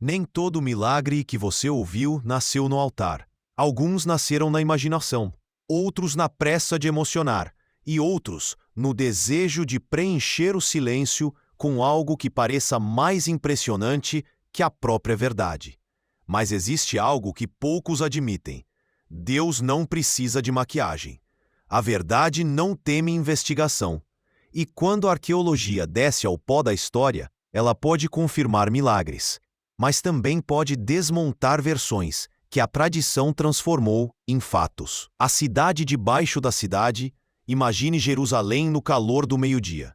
Nem todo milagre que você ouviu nasceu no altar. Alguns nasceram na imaginação, outros na pressa de emocionar, e outros no desejo de preencher o silêncio com algo que pareça mais impressionante que a própria verdade. Mas existe algo que poucos admitem: Deus não precisa de maquiagem. A verdade não teme investigação. E quando a arqueologia desce ao pó da história, ela pode confirmar milagres, mas também pode desmontar versões que a tradição transformou em fatos. A cidade debaixo da cidade, imagine Jerusalém no calor do meio-dia.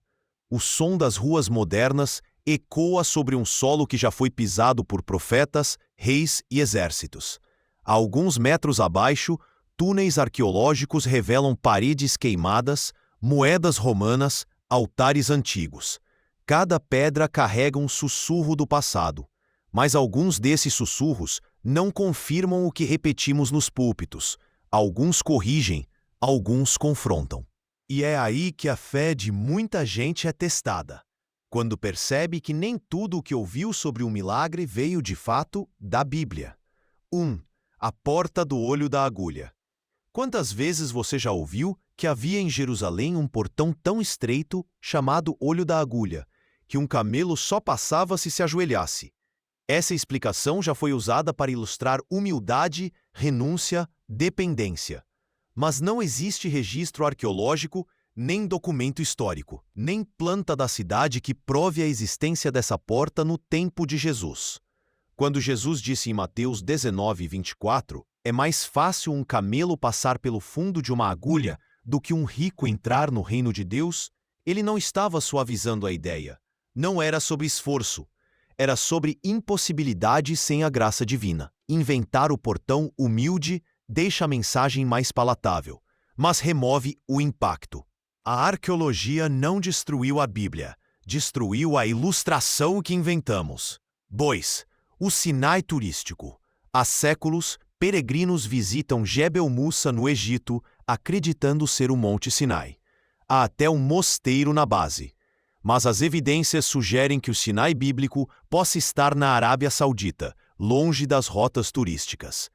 O som das ruas modernas ecoa sobre um solo que já foi pisado por profetas, reis e exércitos. A alguns metros abaixo, túneis arqueológicos revelam paredes queimadas, moedas romanas, altares antigos. Cada pedra carrega um sussurro do passado, mas alguns desses sussurros não confirmam o que repetimos nos púlpitos. Alguns corrigem, alguns confrontam. E é aí que a fé de muita gente é testada, quando percebe que nem tudo o que ouviu sobre um milagre veio de fato da Bíblia. 1. A porta do olho da agulha. Quantas vezes você já ouviu que havia em Jerusalém um portão tão estreito, chamado Olho da Agulha, que um camelo só passava se ajoelhasse? Essa explicação já foi usada para ilustrar humildade, renúncia, dependência. Mas não existe registro arqueológico, nem documento histórico, nem planta da cidade que prove a existência dessa porta no tempo de Jesus. Quando Jesus disse em Mateus 19:24, é mais fácil um camelo passar pelo fundo de uma agulha do que um rico entrar no reino de Deus, ele não estava suavizando a ideia. Não era sobre esforço. Era sobre impossibilidade sem a graça divina. Inventar o portão humilde deixa a mensagem mais palatável, mas remove o impacto. A arqueologia não destruiu a Bíblia, destruiu a ilustração que inventamos. 2. O Sinai turístico. Há séculos, peregrinos visitam Jebel Musa no Egito, acreditando ser o Monte Sinai. Há até um mosteiro na base. Mas as evidências sugerem que o Sinai bíblico possa estar na Arábia Saudita, longe das rotas turísticas.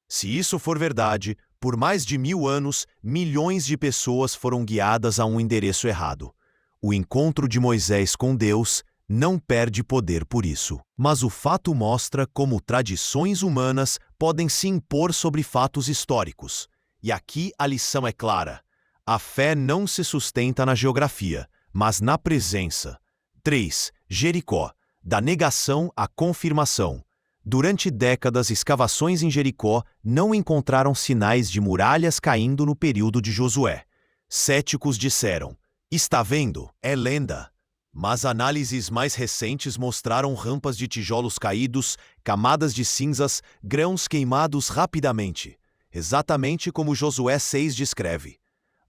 Se isso for verdade, por mais de 1000 anos, milhões de pessoas foram guiadas a um endereço errado. O encontro de Moisés com Deus não perde poder por isso. Mas o fato mostra como tradições humanas podem se impor sobre fatos históricos. E aqui a lição é clara: a fé não se sustenta na geografia, mas na presença. 3. Jericó. Da negação à confirmação. Durante décadas, escavações em Jericó não encontraram sinais de muralhas caindo no período de Josué. Céticos disseram: está vendo? É lenda. Mas análises mais recentes mostraram rampas de tijolos caídos, camadas de cinzas, grãos queimados rapidamente, exatamente como Josué 6 descreve.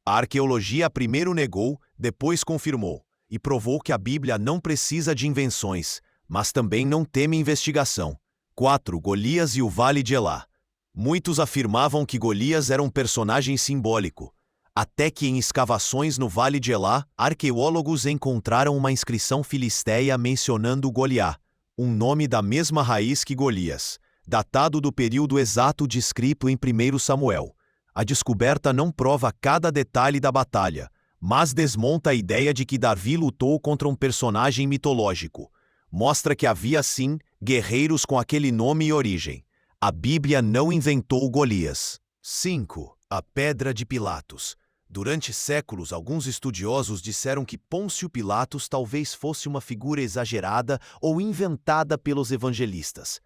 A arqueologia primeiro negou, depois confirmou, e provou que a Bíblia não precisa de invenções, mas também não teme investigação. 4. Golias e o Vale de Elá. Muitos afirmavam que Golias era um personagem simbólico, até que em escavações no Vale de Elá, arqueólogos encontraram uma inscrição filisteia mencionando Goliá, um nome da mesma raiz que Golias, datado do período exato descrito em 1 Samuel. A descoberta não prova cada detalhe da batalha, mas desmonta a ideia de que Davi lutou contra um personagem mitológico. Mostra que havia, sim, guerreiros com aquele nome e origem. A Bíblia não inventou Golias. 5. A Pedra de Pilatos. Durante séculos, alguns estudiosos disseram que Pôncio Pilatos talvez fosse uma figura exagerada ou inventada pelos evangelistas.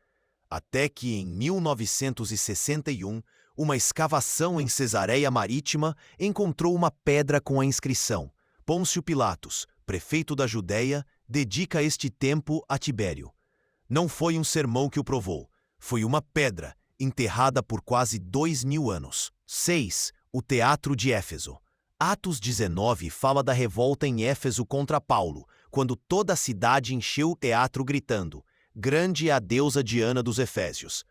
Até que, em 1961, uma escavação em Cesareia Marítima encontrou uma pedra com a inscrição: Pôncio Pilatos, prefeito da Judéia, dedica este tempo a Tibério. Não foi um sermão que o provou, foi uma pedra, enterrada por quase 2000 anos. 6. O Teatro de Éfeso. Atos 19 fala da revolta em Éfeso contra Paulo, quando toda a cidade encheu o teatro gritando: grande é a deusa Diana dos Efésios.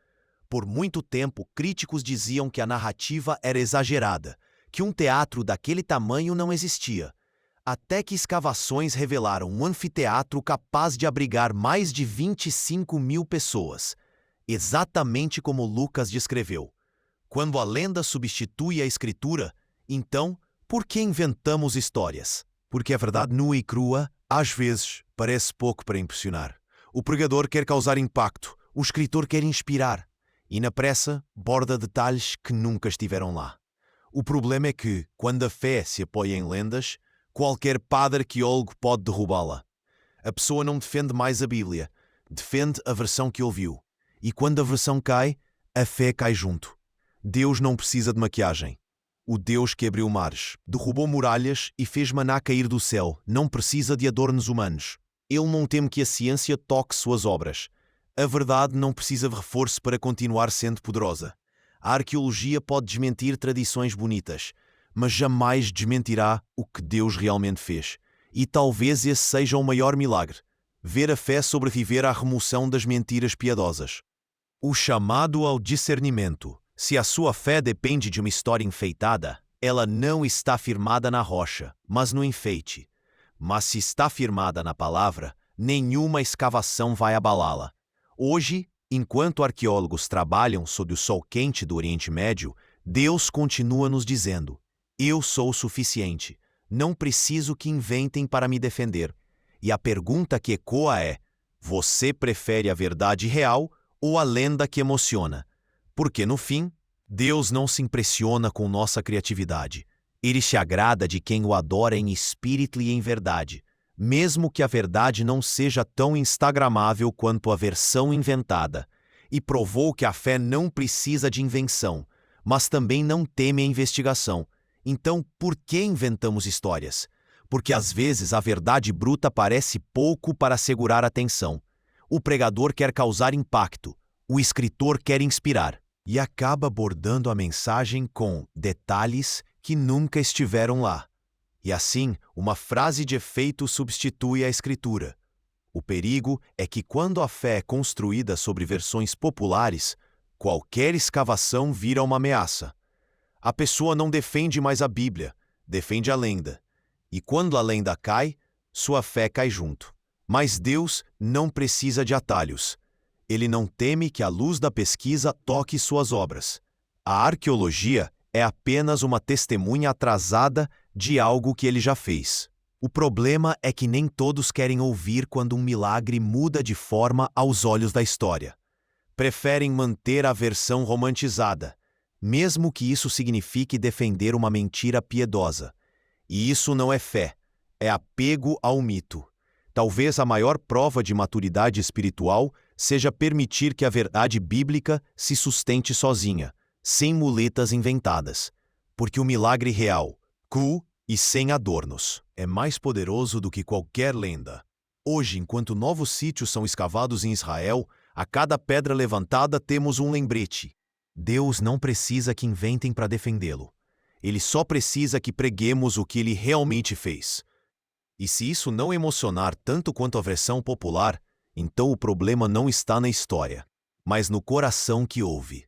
Por muito tempo, críticos diziam que a narrativa era exagerada, que um teatro daquele tamanho não existia. até que escavações revelaram um anfiteatro capaz de abrigar mais de 25.000 pessoas, exatamente como Lucas descreveu. Quando a lenda substitui a escritura, então, por que inventamos histórias? Porque a verdade nua e crua, às vezes, parece pouco para impressionar. O pregador quer causar impacto, o escritor quer inspirar, e na pressa borda detalhes que nunca estiveram lá. O problema é que, quando a fé se apoia em lendas, qualquer padre arqueólogo pode derrubá-la. A pessoa não defende mais a Bíblia, defende a versão que ouviu. E quando a versão cai, a fé cai junto. Deus não precisa de maquiagem. O Deus que abriu mares, derrubou muralhas e fez maná cair do céu não precisa de adornos humanos. Ele não teme que a ciência toque suas obras. A verdade não precisa de reforço para continuar sendo poderosa. A arqueologia pode desmentir tradições bonitas, mas jamais desmentirá o que Deus realmente fez. E talvez esse seja o maior milagre: ver a fé sobreviver à remoção das mentiras piedosas. O chamado ao discernimento. Se a sua fé depende de uma história enfeitada, ela não está firmada na rocha, mas no enfeite. Mas se está firmada na palavra, nenhuma escavação vai abalá-la. Hoje, enquanto arqueólogos trabalham sob o sol quente do Oriente Médio, Deus continua nos dizendo: eu sou o suficiente, não preciso que inventem para me defender. E a pergunta que ecoa é: você prefere a verdade real ou a lenda que emociona? Porque, no fim, Deus não se impressiona com nossa criatividade. Ele se agrada de quem o adora em espírito e em verdade, mesmo que a verdade não seja tão instagramável quanto a versão inventada. E provou que a fé não precisa de invenção, mas também não teme a investigação. Então, por que inventamos histórias? Porque às vezes a verdade bruta parece pouco para segurar a atenção. O pregador quer causar impacto, o escritor quer inspirar. E acaba abordando a mensagem com detalhes que nunca estiveram lá. E assim, uma frase de efeito substitui a escritura. O perigo é que quando a fé é construída sobre versões populares, qualquer escavação vira uma ameaça. A pessoa não defende mais a Bíblia, defende a lenda. E quando a lenda cai, sua fé cai junto. Mas Deus não precisa de atalhos. Ele não teme que a luz da pesquisa toque suas obras. A arqueologia é apenas uma testemunha atrasada de algo que ele já fez. O problema é que nem todos querem ouvir quando um milagre muda de forma aos olhos da história. Preferem manter a versão romantizada, mesmo que isso signifique defender uma mentira piedosa. E isso não é fé, é apego ao mito. Talvez a maior prova de maturidade espiritual seja permitir que a verdade bíblica se sustente sozinha, sem muletas inventadas. Porque o milagre real, cru e sem adornos, é mais poderoso do que qualquer lenda. Hoje, enquanto novos sítios são escavados em Israel, a cada pedra levantada temos um lembrete. Deus não precisa que inventem para defendê-lo. Ele só precisa que preguemos o que ele realmente fez. E se isso não emocionar tanto quanto a versão popular, então o problema não está na história, mas no coração que ouve.